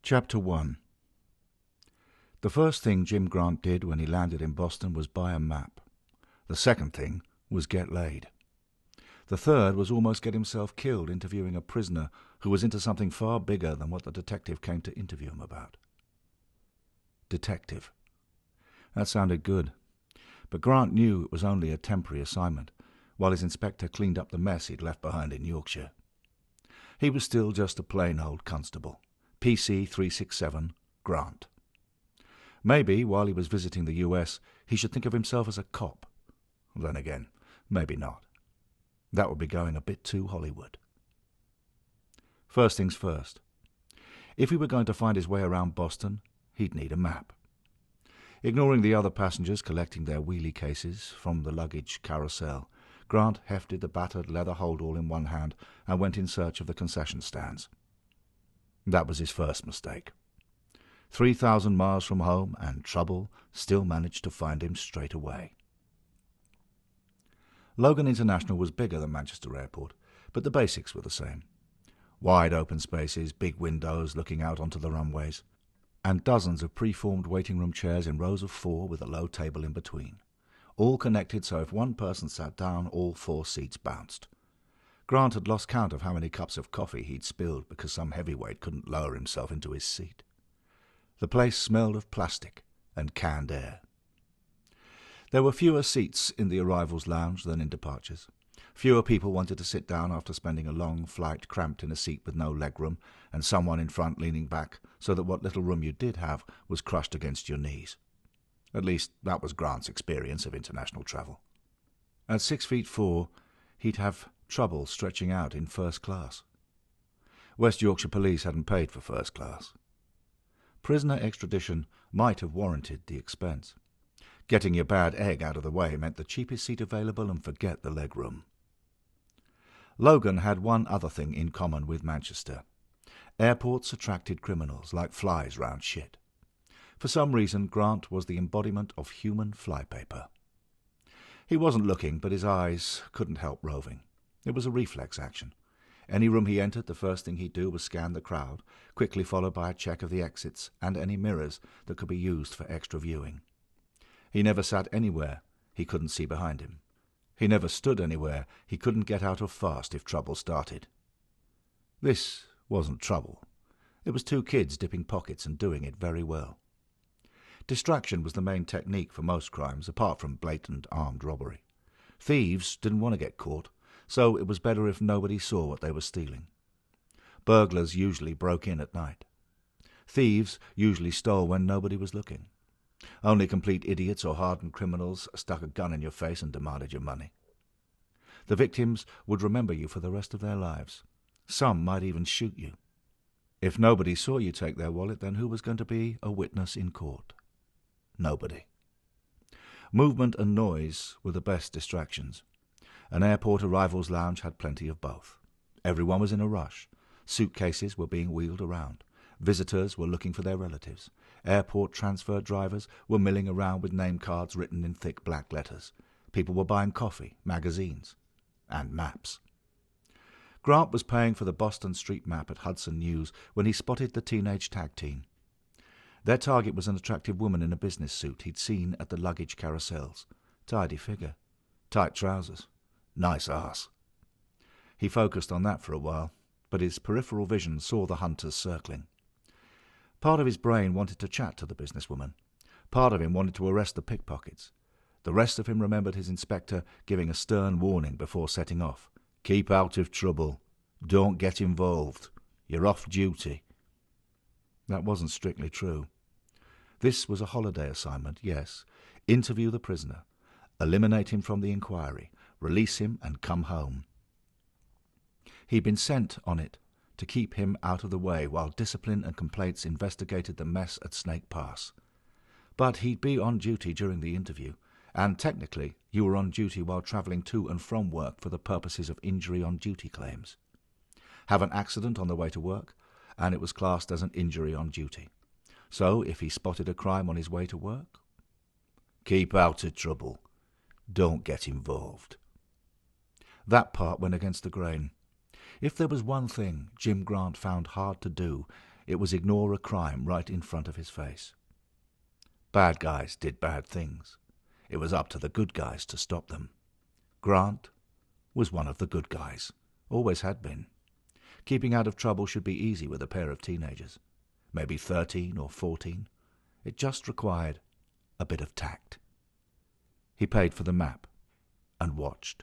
Chapter 1. The first thing Jim Grant did when he landed in Boston was buy a map. The second thing was get laid. The third was almost get himself killed interviewing a prisoner who was into something far bigger than what the detective came to interview him about. Detective. That sounded good, but Grant knew it was only a temporary assignment, while his inspector cleaned up the mess he'd left behind in Yorkshire. He was still just a plain old constable. PC 367, Grant. Maybe, while he was visiting the US, he should think of himself as a cop. Then again, maybe not. That would be going a bit too Hollywood. First things first. If he were going to find his way around Boston, he'd need a map. Ignoring the other passengers collecting their wheelie cases from the luggage carousel, Grant hefted the battered leather holdall in one hand and went in search of the concession stands. That was his first mistake. 3,000 miles from home, and trouble still managed to find him straight away. Logan International was bigger than Manchester Airport, but the basics were the same. Wide open spaces, big windows looking out onto the runways, and dozens of preformed waiting room chairs in rows of 4 with a low table in between, all connected so if one person sat down, all 4 seats bounced. Grant had lost count of how many cups of coffee he'd spilled because some heavyweight couldn't lower himself into his seat. The place smelled of plastic and canned air. There were fewer seats in the arrivals lounge than in departures. Fewer people wanted to sit down after spending a long flight cramped in a seat with no legroom and someone in front leaning back so that what little room you did have was crushed against your knees. At least that was Grant's experience of international travel. At 6'4", he'd have trouble stretching out in first class. West Yorkshire Police hadn't paid for first class. Prisoner extradition might have warranted the expense. Getting your bad egg out of the way meant the cheapest seat available and forget the legroom. Logan had one other thing in common with Manchester. Airports attracted criminals like flies round shit. For some reason, Grant was the embodiment of human flypaper. He wasn't looking, but his eyes couldn't help roving. It was a reflex action. Any room he entered, the first thing he'd do was scan the crowd, quickly followed by a check of the exits and any mirrors that could be used for extra viewing. He never sat anywhere he couldn't see behind him. He never stood anywhere he couldn't get out of fast if trouble started. This wasn't trouble. It was 2 kids dipping pockets and doing it very well. Distraction was the main technique for most crimes, apart from blatant armed robbery. Thieves didn't want to get caught, so it was better if nobody saw what they were stealing. Burglars usually broke in at night. Thieves usually stole when nobody was looking. Only complete idiots or hardened criminals stuck a gun in your face and demanded your money. The victims would remember you for the rest of their lives. Some might even shoot you. If nobody saw you take their wallet, then who was going to be a witness in court? Nobody. Movement and noise were the best distractions. An airport arrivals lounge had plenty of both. Everyone was in a rush. Suitcases were being wheeled around. Visitors were looking for their relatives. Airport transfer drivers were milling around with name cards written in thick black letters. People were buying coffee, magazines, and maps. Grant was paying for the Boston Street map at Hudson News when he spotted the teenage tag team. Their target was an attractive woman in a business suit he'd seen at the luggage carousels. Tidy figure, tight trousers, nice arse. He focused on that for a while, but his peripheral vision saw the hunters circling. Part of his brain wanted to chat to the businesswoman. Part of him wanted to arrest the pickpockets. The rest of him remembered his inspector giving a stern warning before setting off. "Keep out of trouble. Don't get involved. You're off duty." That wasn't strictly true. This was a holiday assignment, yes. Interview the prisoner. Eliminate him from the inquiry. Release him and come home. He'd been sent on it to keep him out of the way while discipline and complaints investigated the mess at Snake Pass. But he'd be on duty during the interview, and technically you were on duty while travelling to and from work for the purposes of injury-on-duty claims. Have an accident on the way to work, and it was classed as an injury on duty. So if he spotted a crime on his way to work, keep out of trouble. Don't get involved. That part went against the grain. If there was one thing Jim Grant found hard to do, It was ignore a crime right in front of his face. Bad guys did bad things. It was up to the good guys to stop them. Grant was one of the good guys. Always had been. Keeping out of trouble should be easy with a pair of teenagers. Maybe 13 or 14. It just required a bit of tact. He paid for the map and watched.